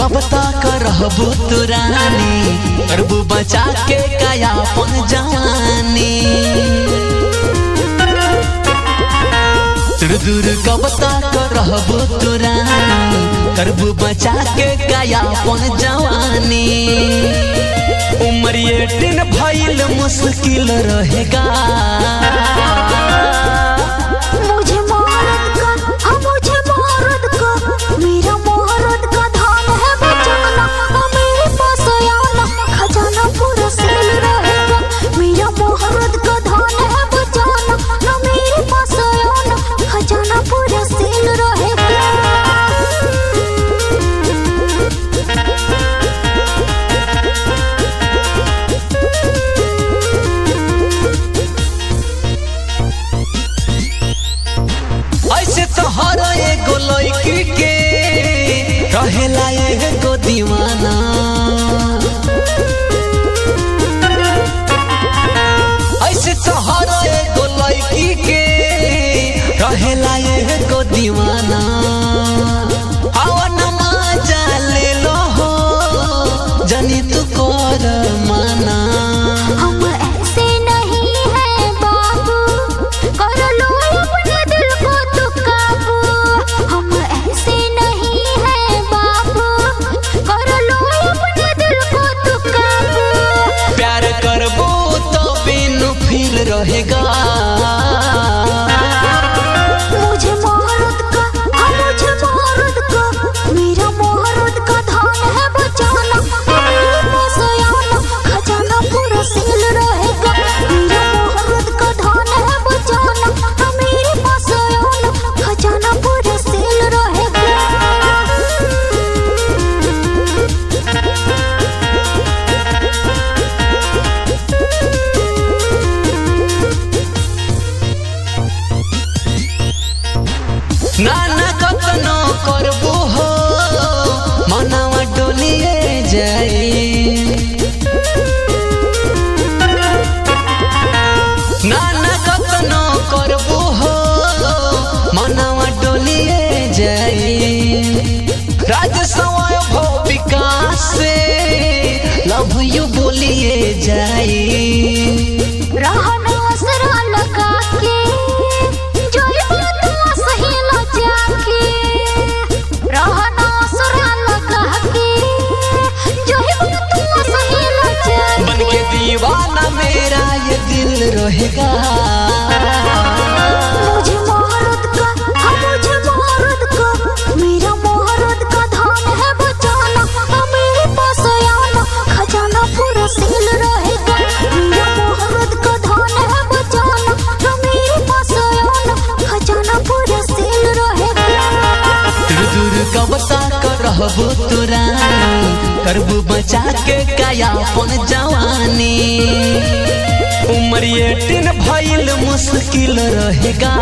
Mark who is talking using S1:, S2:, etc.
S1: कब तक रहबू तू रानी, करबू बचा के कायापन जवानी। दूर कब तक रहबू तू रानी, करबू बचा के कायापन जवानी। उम्र 18 भइल मुश्किल रहेगा। रहेला एगो दीवाना, ऐसे तो हर एगो लड़की के रहेला एगो दीवाना। हवन मजा ले लो हो जनी तू कर माना।
S2: हम ऐसे नहीं है बाबू, कर लो अपने दिल को तू काबू। हम ऐसे नहीं है बाबू, कर लो अपने दिल को तू काबू।
S1: प्यार करबो तो बिनु फील रहेगा।
S2: मुझे मोहब्बत का मेरा मोहब्बत का धन है बचाना। मेरे पास आना खजाना पूरा सील रहेगा। मेरा मोहब्बत का धन है बचाना। मेरे पास आना खजाना पूरा सील रहेगा।
S1: नाना कतनो करबू हो मनवा डोलिए जाई। नाना कतनो करबू हो मनवा डोलिए जाई। राजसवाय भो विकास से लव यू बोलिए जाई।
S2: रहना असरा लगा के
S1: दीवाना मेरा ये दिल रहेगा।
S2: मुझे मोहब्बत का मेरा मोहब्बत का धन है बचाना। मेरे पास आना खजाना पूरा सील रहेगा। मेरा मोहब्बत का धन है बचाना। मेरे पास आना खजाना पूरा सील रहेगा।
S1: दूर कब तक रहबू तू रानी, करबू बचा के कायापन जवानी। उम्र 18 भइल मुश्किल रहेगा।